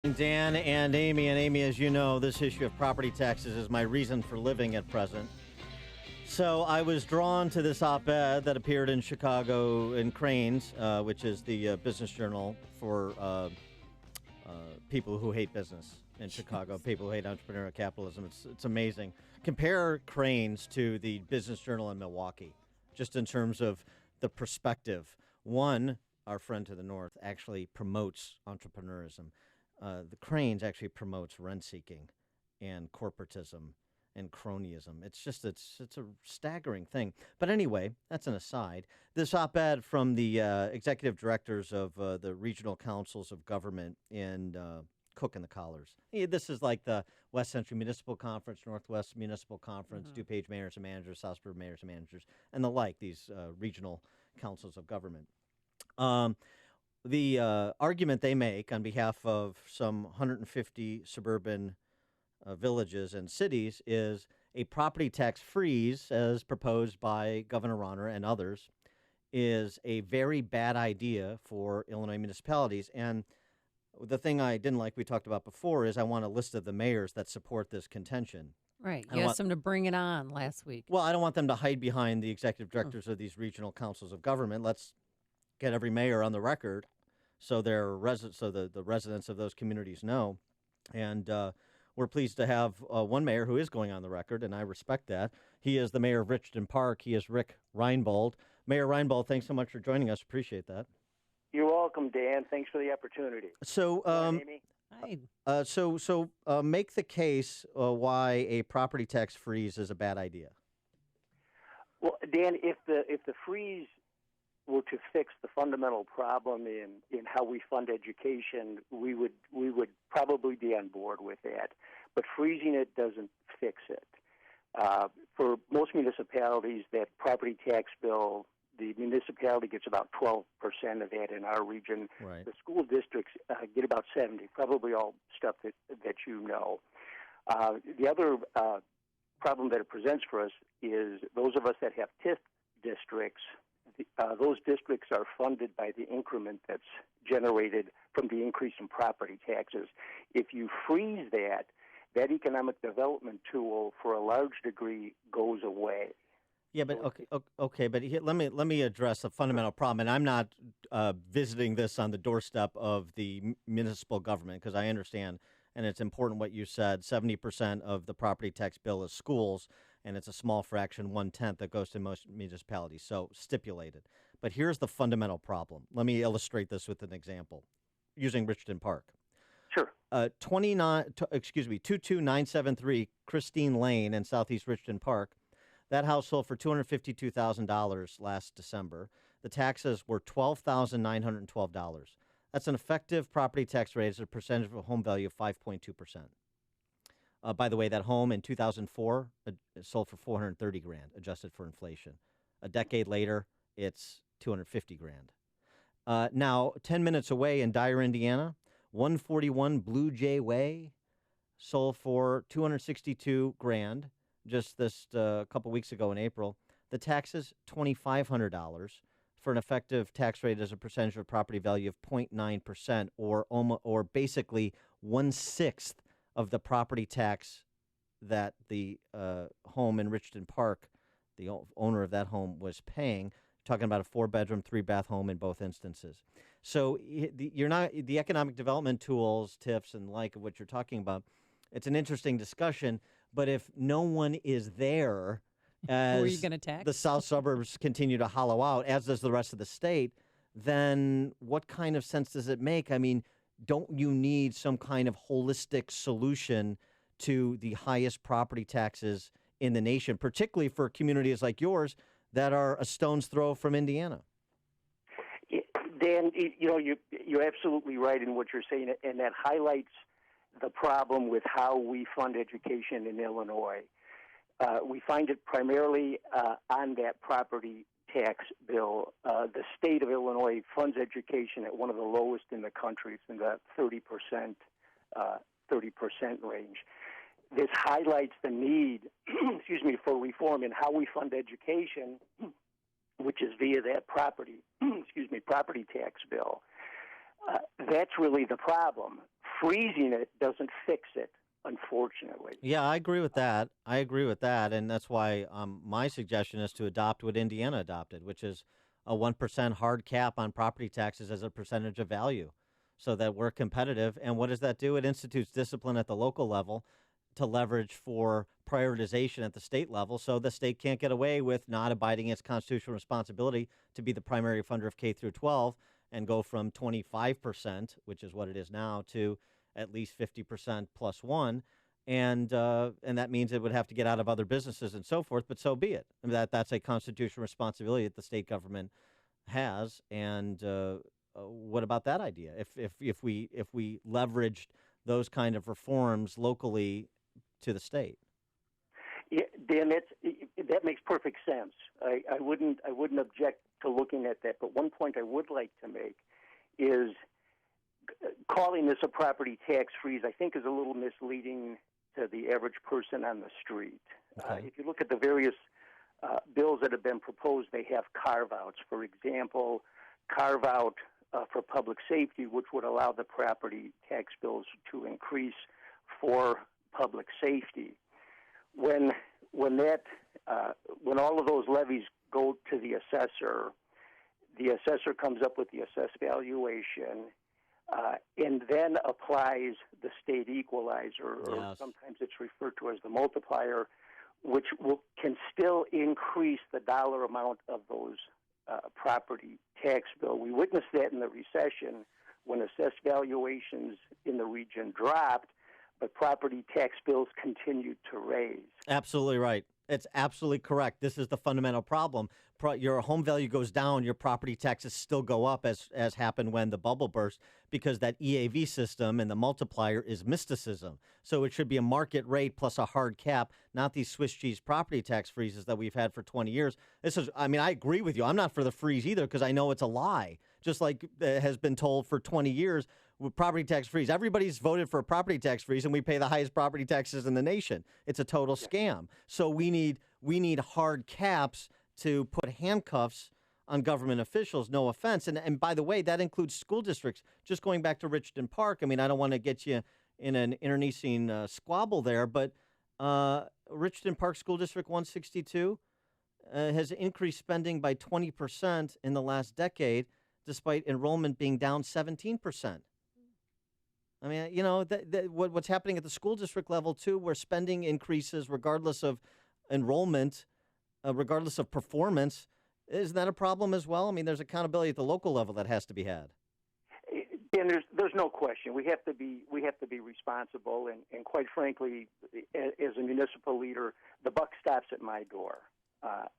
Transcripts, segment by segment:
Dan and Amy. And Amy, as you know, this issue of property taxes is my reason for living at present. So I was drawn to this op-ed that appeared in Chicago in Cranes, which is the business journal for people who hate business in Chicago, people who hate entrepreneurial capitalism. It's amazing. Compare Cranes to the business journal in Milwaukee, just in terms of the perspective. One, our friend to the north, actually promotes entrepreneurism. The Cranes actually promotes rent-seeking and corporatism and cronyism. It's a staggering thing. But anyway, that's an aside. This op-ed from the executive directors of the regional councils of government in Cook and the Collars. This is like the West Central Municipal Conference, Northwest Municipal Conference, DuPage mayors and managers, Southborough mayors and managers, and the like, these regional councils of government. The argument they make on behalf of some 150 suburban villages and cities is a property tax freeze, as proposed by Governor Rauner and others, is a very bad idea for Illinois municipalities. And the thing I didn't like, we talked about before, is I want a list of the mayors that support this contention. Right. You asked them to bring it on last week. Well, I don't want them to hide behind the executive directors of these regional councils of government. Let's get every mayor on the record so the residents of those communities know. And we're pleased to have one mayor who is going on the record, and I respect that. He is the mayor of Richton Park. He is Rick Reinbold. Mayor Reinbold, thanks so much for joining us. Appreciate that. You're welcome, Dan. Thanks for the opportunity. So, Amy. Hi. So make the case why a property tax freeze is a bad idea. Well, Dan, if the freeze were to fix the fundamental problem in how we fund education, we would probably be on board with that. But freezing it doesn't fix it. For most municipalities, that property tax bill, the municipality gets about 12% of that in our region. Right. The school districts get about 70%, probably all stuff that you know. The other problem that it presents for us is those of us that have TIF districts, those districts are funded by the increment that's generated from the increase in property taxes. If you freeze that economic development tool, for a large degree, goes away. Yeah, but okay, but here, let me address a fundamental problem, and I'm not visiting this on the doorstep of the municipal government, because I understand, and it's important what you said. 70% of the property tax bill is schools, and it's a small fraction, 1/10, that goes to most municipalities. So stipulated. But here's the fundamental problem. Let me illustrate this with an example, using Richton Park. Sure. 22973 Christine Lane in Southeast Richton Park. That house sold for $252,000 last December. The taxes were $12,912. That's an effective property tax rate as a percentage of home value of 5.2%. By the way, that home in 2004 sold for $430,000, adjusted for inflation. A decade later, it's $250,000. Now, 10 minutes away in Dyer, Indiana, 141 Blue Jay Way sold for $262,000 just this couple weeks ago in April. The taxes, $2,500 for an effective tax rate as a percentage of property value of 0.9%, or basically 1/6 of the property tax that the home in Richton Park, the owner of that home, was paying. Talking about a 4-bedroom, 3-bath home in both instances. So you're not the economic development tools, TIFs, and like of what you're talking about. It's an interesting discussion, but if no one is there, as Who are you gonna tax? the south suburbs continue to hollow out, as does the rest of the state, then what kind of sense does it make? I mean, don't you need some kind of holistic solution to the highest property taxes in the nation, particularly for communities like yours that are a stone's throw from Indiana? Dan, you're absolutely right in what you're saying, and that highlights the problem with how we fund education in Illinois. We find it primarily on that property tax bill. The state of Illinois funds education at one of the lowest in the country. It's in the 30% range. This highlights the need, for reform in how we fund education, which is via that property tax bill. That's really the problem. freezing it doesn't fix it, unfortunately. Yeah, I agree with that. And that's why my suggestion is to adopt what Indiana adopted, which is a 1% hard cap on property taxes as a percentage of value, so that we're competitive. And what does that do? It institutes discipline at the local level to leverage for prioritization at the state level, so the state can't get away with not abiding its constitutional responsibility to be the primary funder of K through 12 and go from 25%, which is what it is now, to at least 50% plus one. And that means it would have to get out of other businesses and so forth, but so be it. I mean, that's a constitutional responsibility that the state government has. And what about that idea? If we leveraged those kind of reforms locally to the state? Yeah, Dan, that makes perfect sense. I wouldn't object to looking at that. But one point I would like to make is calling this a property tax freeze, I think, is a little misleading to the average person on the street. Okay. If you look at the various bills that have been proposed, they have carve-outs. For example, carve-out for public safety, which would allow the property tax bills to increase for public safety. When all of those levies go to the assessor comes up with the assessed valuation, and then applies the state equalizer, or sometimes it's referred to as the multiplier, which can still increase the dollar amount of those property tax bill. We witnessed that in the recession when assessed valuations in the region dropped, but property tax bills continued to raise. Absolutely right. It's absolutely correct. This is the fundamental problem. Your home value goes down, your property taxes still go up, as happened when the bubble burst, because that EAV system and the multiplier is mysticism. So it should be a market rate plus a hard cap, not these Swiss cheese property tax freezes that we've had for 20 years. I agree with you. I'm not for the freeze either, because I know it's a lie, just like has been told for 20 years. With property tax freeze, everybody's voted for a property tax freeze, and we pay the highest property taxes in the nation. It's a total scam. So we need hard caps to put handcuffs on government officials. No offense, and by the way, that includes school districts. Just going back to Richton Park, I don't want to get you in an internecine squabble there, but Richton Park School District 162 has increased spending by 20% in the last decade, despite enrollment being down 17%. What's happening at the school district level, too, where spending increases regardless of enrollment, regardless of performance, isn't that a problem as well? There's accountability at the local level that has to be had. And there's no question. We have to be responsible, and quite frankly, as a municipal leader, the buck stops at my door.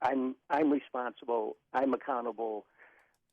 I'm responsible. I'm accountable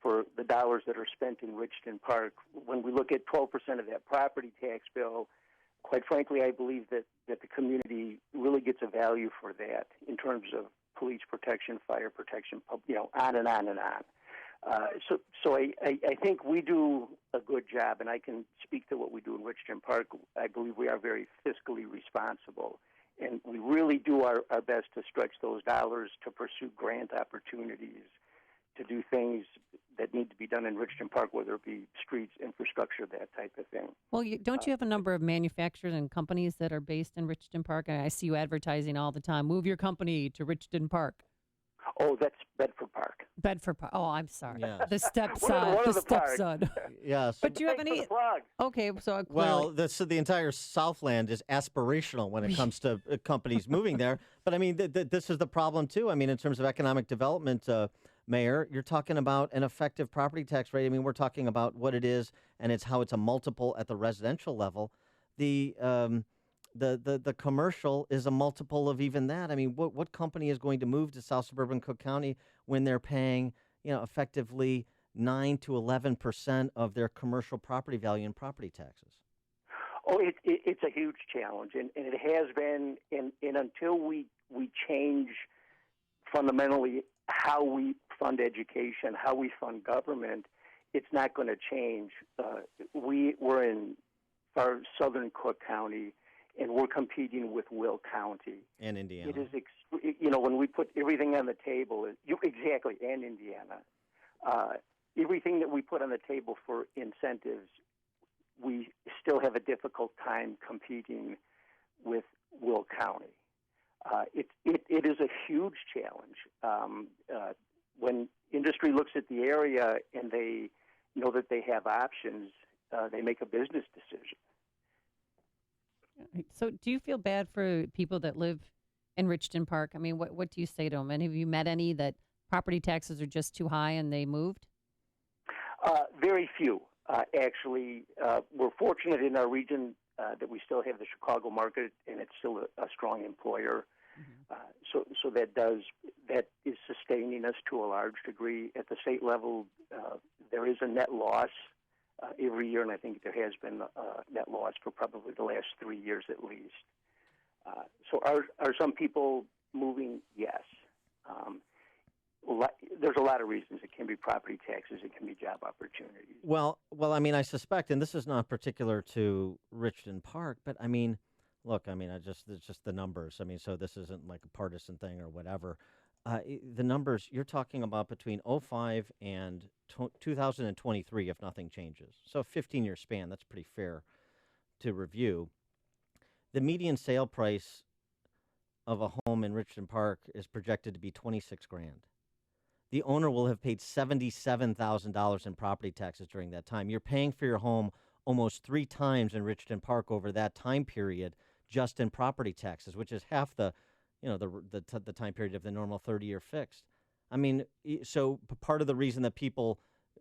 for the dollars that are spent in Richton Park. When we look at 12% of that property tax bill, quite frankly, I believe that the community really gets a value for that in terms of police protection, fire protection, on and on and on. So I think we do a good job, and I can speak to what we do in Richton Park. I believe we are very fiscally responsible, and we really do our best to stretch those dollars to pursue grant opportunities, to do things that need to be done in Richton Park, whether it be streets, infrastructure, that type of thing. Well, don't you have a number of manufacturers and companies that are based in Richton Park? And I see you advertising all the time. Move your company to Richton Park. Oh, that's Bedford Park. Bedford Park. Oh, I'm sorry. Yes. The stepson. One of the the parks. stepson. Yes. But do you have any? Okay, so the entire Southland is aspirational when it comes to companies moving there. But this is the problem too. In terms of economic development, Mayor, you're talking about an effective property tax rate. We're talking about what it is, and it's how it's a multiple at the residential level. The commercial is a multiple of even that. What company is going to move to South Suburban Cook County when they're paying, effectively 9 to 11% of their commercial property value in property taxes? Oh, it's a huge challenge, and it has been. And until we change fundamentally how we fund education, how we fund government, it's not going to change. We're in far southern Cook County, and we're competing with Will County and Indiana. It is, when we put everything on the table, exactly, and Indiana, everything that we put on the table for incentives we still have a difficult time competing with Will County. It is a huge challenge. When industry looks at the area and they know that they have options, they make a business decision. So do you feel bad for people that live in Richton Park? I mean, what do you say to them? And have you met any that property taxes are just too high and they moved? Very few. Actually, we're fortunate in our region that we still have the Chicago market, and it's still a strong employer. Mm-hmm. So that is sustaining us to a large degree. At the state level, there is a net loss every year, and I think there has been a net loss for probably the last 3 years at least. So are some people moving? Yes. There's a lot of reasons. It can be property taxes. It can be job opportunities. Well, I mean, I suspect, and this is not particular to Richton Park, but I mean, look, I mean, it's just the numbers. I mean, so this isn't like a partisan thing or whatever. The numbers, you're talking about between 05 and 2023, if nothing changes. So a 15-year span, that's pretty fair to review. The median sale price of a home in Richton Park is projected to be $26,000. The owner will have paid $77,000 in property taxes during that time. You're paying for your home almost 3 times in Richton Park over that time period just in property taxes, which is half the time period of the normal 30-year fixed. I mean, so part of the reason that people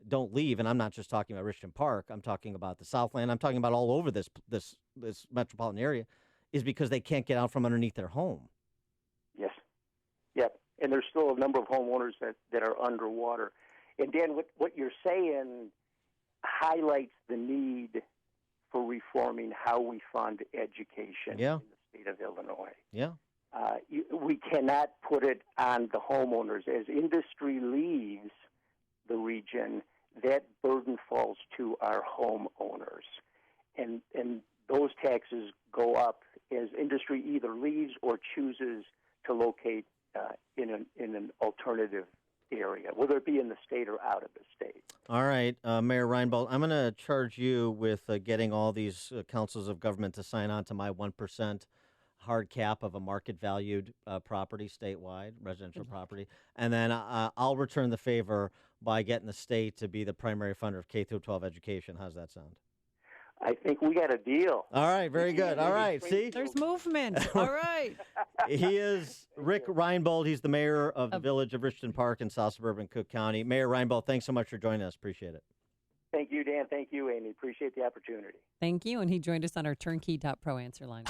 don't leave, and I'm not just talking about Richton Park, I'm talking about the Southland, I'm talking about all over this metropolitan area, is because they can't get out from underneath their home. Yes. Yep. And there's still a number of homeowners that are underwater. And Dan, what you're saying highlights the need for reforming how we fund education in the state of Illinois. Yeah. We cannot put it on the homeowners. As industry leaves the region, that burden falls to our homeowners. And those taxes go up as industry either leaves or chooses to locate in an alternative area, whether it be in the state or out of the state. All right, Mayor Reinbold, I'm going to charge you with getting all these councils of government to sign on to my 1% hard cap of a market-valued property statewide, residential property, and then I'll return the favor by getting the state to be the primary funder of K-12 education. How's that sound? I think we got a deal. All right, very good. All right, see? There's movement. All right. He is Rick Reinbold. He's the mayor of the village of Richton Park in South Suburban Cook County. Mayor Reinbold, thanks so much for joining us. Appreciate it. Thank you, Dan. Thank you, Amy. Appreciate the opportunity. Thank you. And he joined us on our turnkey.pro answer line.